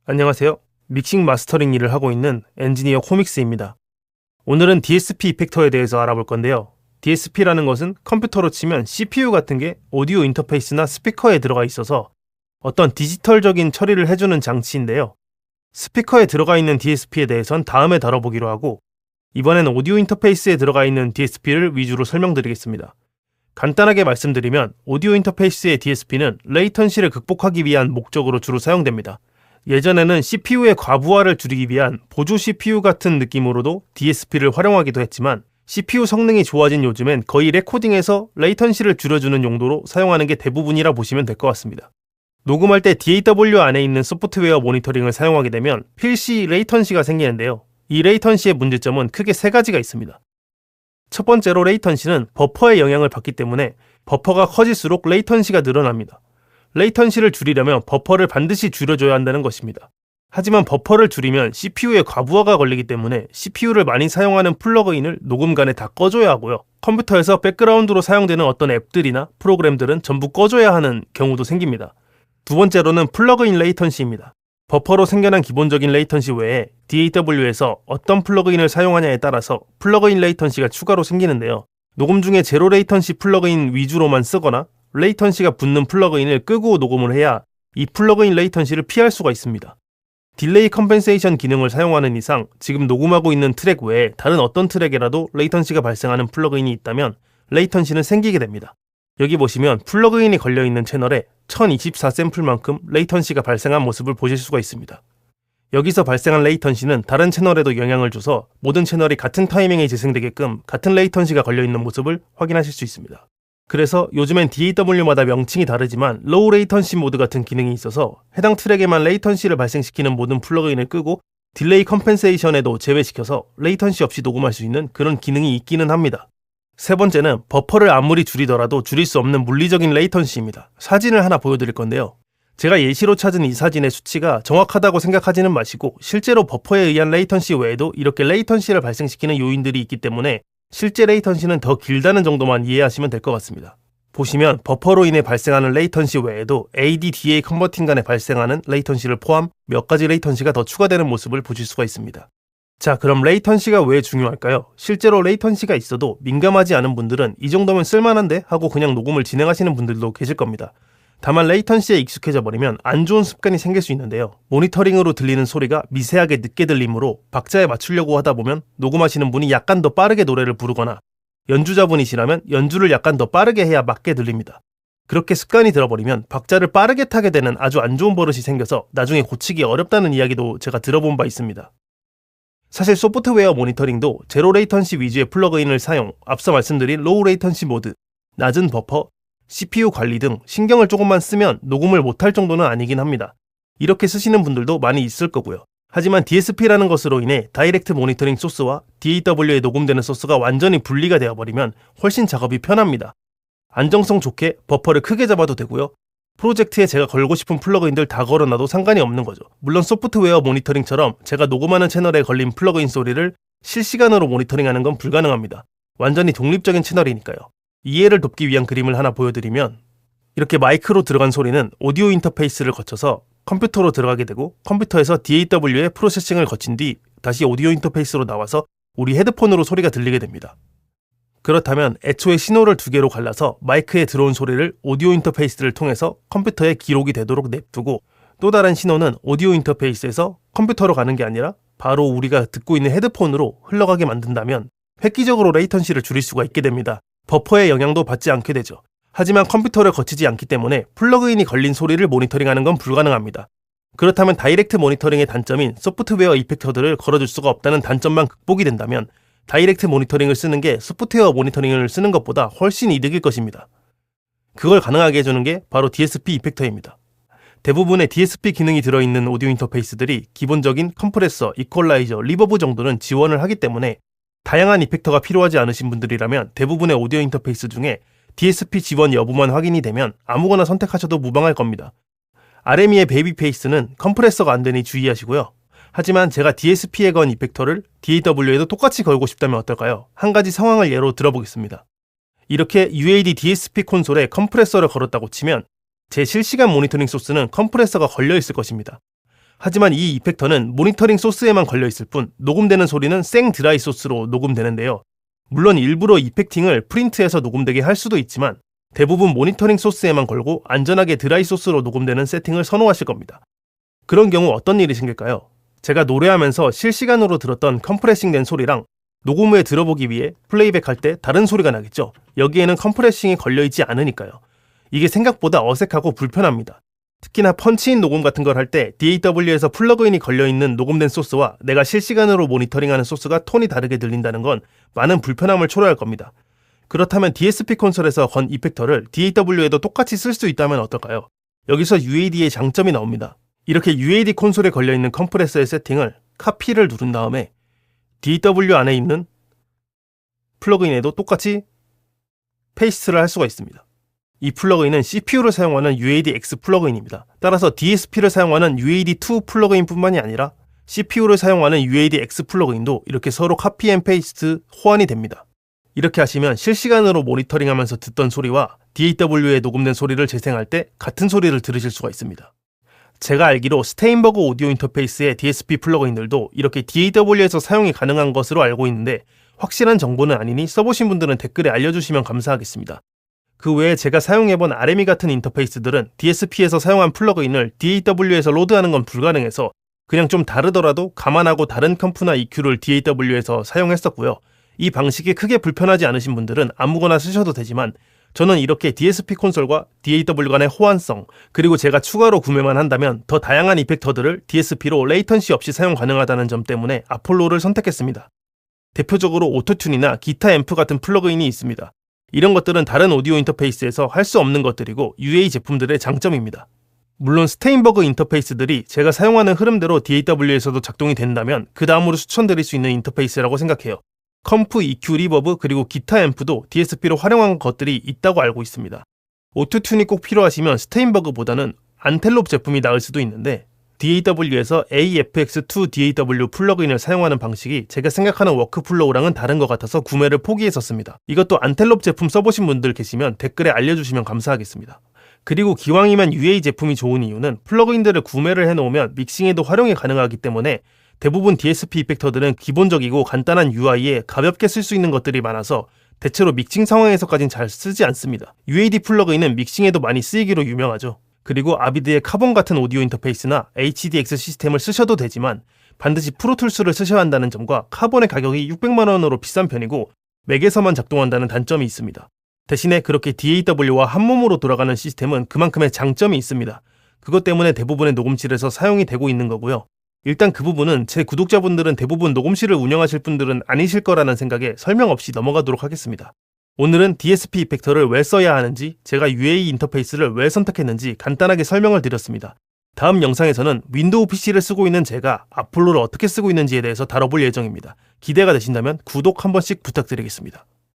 안녕하세요. 믹싱 마스터링 일을 하고 있는 엔지니어 코믹스입니다. 오늘은 DSP 이펙터에 대해서 알아볼 건데요. DSP라는 것은 컴퓨터로 치면 CPU 같은 게 오디오 인터페이스나 스피커에 들어가 있어서 어떤 디지털적인 처리를 해주는 장치인데요. 스피커에 들어가 있는 DSP에 대해선 다음에 다뤄보기로 하고, 이번엔 오디오 인터페이스에 들어가 있는 DSP를 위주로 설명드리겠습니다. 간단하게 말씀드리면 오디오 인터페이스의 DSP는 레이턴시를 극복하기 위한 목적으로 주로 사용됩니다. 예전에는 CPU의 과부하를 줄이기 위한 보조 CPU 같은 느낌으로도 DSP를 활용하기도 했지만, CPU 성능이 좋아진 요즘엔 거의 레코딩에서 레이턴시를 줄여주는 용도로 사용하는 게 대부분이라 보시면 될 것 같습니다. 녹음할 때 DAW 안에 있는 소프트웨어 모니터링을 사용하게 되면 필시 레이턴시가 생기는데요. 이 레이턴시의 문제점은 크게 세 가지가 있습니다. 첫 번째로 레이턴시는 버퍼의 영향을 받기 때문에 버퍼가 커질수록 레이턴시가 늘어납니다. 레이턴시를 줄이려면 버퍼를 반드시 줄여줘야 한다는 것입니다. 하지만 버퍼를 줄이면 CPU에 과부하가 걸리기 때문에 CPU를 많이 사용하는 플러그인을 녹음간에 다 꺼줘야 하고요. 컴퓨터에서 백그라운드로 사용되는 어떤 앱들이나 프로그램들은 전부 꺼줘야 하는 경우도 생깁니다. 두 번째로는 플러그인 레이턴시입니다. 버퍼로 생겨난 기본적인 레이턴시 외에 DAW에서 어떤 플러그인을 사용하냐에 따라서 플러그인 레이턴시가 추가로 생기는데요. 녹음 중에 제로 레이턴시 플러그인 위주로만 쓰거나 레이턴시가 붙는 플러그인을 끄고 녹음을 해야 이 플러그인 레이턴시를 피할 수가 있습니다. 딜레이 컴펜세이션 기능을 사용하는 이상 지금 녹음하고 있는 트랙 외에 다른 어떤 트랙에라도 레이턴시가 발생하는 플러그인이 있다면 레이턴시는 생기게 됩니다. 여기 보시면 플러그인이 걸려있는 채널에 1024샘플만큼 레이턴시가 발생한 모습을 보실 수가 있습니다. 여기서 발생한 레이턴시는 다른 채널에도 영향을 줘서 모든 채널이 같은 타이밍에 재생되게끔 같은 레이턴시가 걸려있는 모습을 확인하실 수 있습니다. 그래서 요즘엔 DAW마다 명칭이 다르지만 로우 레이턴시 모드 같은 기능이 있어서 해당 트랙에만 레이턴시를 발생시키는 모든 플러그인을 끄고 딜레이 컴펜세이션에도 제외시켜서 레이턴시 없이 녹음할 수 있는 그런 기능이 있기는 합니다. 세 번째는 버퍼를 아무리 줄이더라도 줄일 수 없는 물리적인 레이턴시입니다. 사진을 하나 보여드릴 건데요. 제가 예시로 찾은 이 사진의 수치가 정확하다고 생각하지는 마시고 실제로 버퍼에 의한 레이턴시 외에도 이렇게 레이턴시를 발생시키는 요인들이 있기 때문에 실제 레이턴시는 더 길다는 정도만 이해하시면 될 것 같습니다. 보시면 버퍼로 인해 발생하는 레이턴시 외에도 AD/DA 컨버팅 간에 발생하는 레이턴시를 포함 몇 가지 레이턴시가 더 추가되는 모습을 보실 수가 있습니다. 자, 그럼 레이턴시가 왜 중요할까요? 실제로 레이턴시가 있어도 민감하지 않은 분들은 이 정도면 쓸만한데 하고 그냥 녹음을 진행하시는 분들도 계실 겁니다. 다만 레이턴시에 익숙해져 버리면 안 좋은 습관이 생길 수 있는데요. 모니터링으로 들리는 소리가 미세하게 늦게 들리므로 박자에 맞추려고 하다 보면 녹음하시는 분이 약간 더 빠르게 노래를 부르거나 연주자분이시라면 연주를 약간 더 빠르게 해야 맞게 들립니다. 그렇게 습관이 들어버리면 박자를 빠르게 타게 되는 아주 안 좋은 버릇이 생겨서 나중에 고치기 어렵다는 이야기도 제가 들어본 바 있습니다. 사실 소프트웨어 모니터링도 제로 레이턴시 위주의 플러그인을 사용, 앞서 말씀드린 로우 레이턴시 모드, 낮은 버퍼, CPU 관리 등 신경을 조금만 쓰면 녹음을 못할 정도는 아니긴 합니다. 이렇게 쓰시는 분들도 많이 있을 거고요. 하지만 DSP라는 것으로 인해 다이렉트 모니터링 소스와 DAW에 녹음되는 소스가 완전히 분리가 되어버리면 훨씬 작업이 편합니다. 안정성 좋게 버퍼를 크게 잡아도 되고요. 프로젝트에 제가 걸고 싶은 플러그인들 다 걸어놔도 상관이 없는 거죠. 물론 소프트웨어 모니터링처럼 제가 녹음하는 채널에 걸린 플러그인 소리를 실시간으로 모니터링하는 건 불가능합니다. 완전히 독립적인 채널이니까요. 이해를 돕기 위한 그림을 하나 보여드리면 이렇게 마이크로 들어간 소리는 오디오 인터페이스를 거쳐서 컴퓨터로 들어가게 되고 컴퓨터에서 DAW의 프로세싱을 거친 뒤 다시 오디오 인터페이스로 나와서 우리 헤드폰으로 소리가 들리게 됩니다. 그렇다면 애초에 신호를 두 개로 갈라서 마이크에 들어온 소리를 오디오 인터페이스를 통해서 컴퓨터에 기록이 되도록 냅두고 또 다른 신호는 오디오 인터페이스에서 컴퓨터로 가는 게 아니라 바로 우리가 듣고 있는 헤드폰으로 흘러가게 만든다면 획기적으로 레이턴시를 줄일 수가 있게 됩니다. 버퍼의 영향도 받지 않게 되죠. 하지만 컴퓨터를 거치지 않기 때문에 플러그인이 걸린 소리를 모니터링하는 건 불가능합니다. 그렇다면 다이렉트 모니터링의 단점인 소프트웨어 이펙터들을 걸어줄 수가 없다는 단점만 극복이 된다면 다이렉트 모니터링을 쓰는 게 소프트웨어 모니터링을 쓰는 것보다 훨씬 이득일 것입니다. 그걸 가능하게 해주는 게 바로 DSP 이펙터입니다. 대부분의 DSP 기능이 들어있는 오디오 인터페이스들이 기본적인 컴프레서, 이퀄라이저, 리버브 정도는 지원을 하기 때문에 다양한 이펙터가 필요하지 않으신 분들이라면 대부분의 오디오 인터페이스 중에 DSP 지원 여부만 확인이 되면 아무거나 선택하셔도 무방할 겁니다. RME의 베이비페이스는 컴프레서가 안 되니 주의하시고요. 하지만 제가 DSP에 건 이펙터를 DAW에도 똑같이 걸고 싶다면 어떨까요? 한 가지 상황을 예로 들어보겠습니다. 이렇게 UAD DSP 콘솔에 컴프레서를 걸었다고 치면 제 실시간 모니터링 소스는 컴프레서가 걸려 있을 것입니다. 하지만 이 이펙터는 모니터링 소스에만 걸려있을 뿐 녹음되는 소리는 생 드라이 소스로 녹음되는데요. 물론 일부러 이펙팅을 프린트해서 녹음되게 할 수도 있지만 대부분 모니터링 소스에만 걸고 안전하게 드라이 소스로 녹음되는 세팅을 선호하실 겁니다. 그런 경우 어떤 일이 생길까요? 제가 노래하면서 실시간으로 들었던 컴프레싱된 소리랑 녹음 후에 들어보기 위해 플레이백 할 때 다른 소리가 나겠죠. 여기에는 컴프레싱이 걸려있지 않으니까요. 이게 생각보다 어색하고 불편합니다. 특히나 펀치인 녹음 같은 걸 할 때 DAW에서 플러그인이 걸려있는 녹음된 소스와 내가 실시간으로 모니터링하는 소스가 톤이 다르게 들린다는 건 많은 불편함을 초래할 겁니다. 그렇다면 DSP 콘솔에서 건 이펙터를 DAW에도 똑같이 쓸 수 있다면 어떨까요? 여기서 UAD의 장점이 나옵니다. 이렇게 UAD 콘솔에 걸려있는 컴프레서의 세팅을 카피를 누른 다음에 DAW 안에 있는 플러그인에도 똑같이 페이스트를 할 수가 있습니다. 이 플러그인은 CPU를 사용하는 UAD-X 플러그인입니다. 따라서 DSP를 사용하는 UAD2 플러그인 뿐만이 아니라 CPU를 사용하는 UAD-X 플러그인도 이렇게 서로 카피 앤 페이스트 호환이 됩니다. 이렇게 하시면 실시간으로 모니터링하면서 듣던 소리와 DAW에 녹음된 소리를 재생할 때 같은 소리를 들으실 수가 있습니다. 제가 알기로 스테인버그 오디오 인터페이스의 DSP 플러그인들도 이렇게 DAW에서 사용이 가능한 것으로 알고 있는데 확실한 정보는 아니니 써보신 분들은 댓글에 알려주시면 감사하겠습니다. 그 외에 제가 사용해본 RME 같은 인터페이스들은 DSP에서 사용한 플러그인을 DAW에서 로드하는 건 불가능해서 그냥 좀 다르더라도 감안하고 다른 컴프나 EQ를 DAW에서 사용했었고요. 이 방식이 크게 불편하지 않으신 분들은 아무거나 쓰셔도 되지만 저는 이렇게 DSP 콘솔과 DAW 간의 호환성, 그리고 제가 추가로 구매만 한다면 더 다양한 이펙터들을 DSP로 레이턴시 없이 사용 가능하다는 점 때문에 아폴로를 선택했습니다. 대표적으로 오토튠이나 기타 앰프 같은 플러그인이 있습니다. 이런 것들은 다른 오디오 인터페이스에서 할 수 없는 것들이고 UA 제품들의 장점입니다. 물론 스테인버그 인터페이스들이 제가 사용하는 흐름대로 DAW에서도 작동이 된다면 그 다음으로 추천드릴 수 있는 인터페이스라고 생각해요. 컴프, EQ, 리버브, 그리고 기타 앰프도 DSP로 활용한 것들이 있다고 알고 있습니다. 오토튠이 꼭 필요하시면 스테인버그보다는 안텔롭 제품이 나을 수도 있는데 DAW에서 AFX2DAW 플러그인을 사용하는 방식이 제가 생각하는 워크플로우랑은 다른 것 같아서 구매를 포기했었습니다. 이것도 안텔롭 제품 써보신 분들 계시면 댓글에 알려주시면 감사하겠습니다. 그리고 기왕이면 UA 제품이 좋은 이유는 플러그인들을 구매를 해놓으면 믹싱에도 활용이 가능하기 때문에 대부분 DSP 이펙터들은 기본적이고 간단한 UI에 가볍게 쓸 수 있는 것들이 많아서 대체로 믹싱 상황에서까진 잘 쓰지 않습니다. UAD 플러그인은 믹싱에도 많이 쓰이기로 유명하죠. 그리고 아비드의 카본 같은 오디오 인터페이스나 HDX 시스템을 쓰셔도 되지만 반드시 프로툴스를 쓰셔야 한다는 점과 카본의 가격이 600만원으로 비싼 편이고 맥에서만 작동한다는 단점이 있습니다. 대신에 그렇게 DAW와 한몸으로 돌아가는 시스템은 그만큼의 장점이 있습니다. 그것 때문에 대부분의 녹음실에서 사용이 되고 있는 거고요. 일단 그 부분은 제 구독자분들은 대부분 녹음실을 운영하실 분들은 아니실 거라는 생각에 설명 없이 넘어가도록 하겠습니다. 오늘은 DSP 이펙터를 왜 써야 하는지, 제가 UAE 인터페이스를 왜 선택했는지 간단하게 설명을 드렸습니다. 다음 영상에서는 윈도우 PC를 쓰고 있는 제가 아폴로를 어떻게 쓰고 있는지에 대해서 다뤄볼 예정입니다. 기대가 되신다면 구독 한 번씩 부탁드리겠습니다.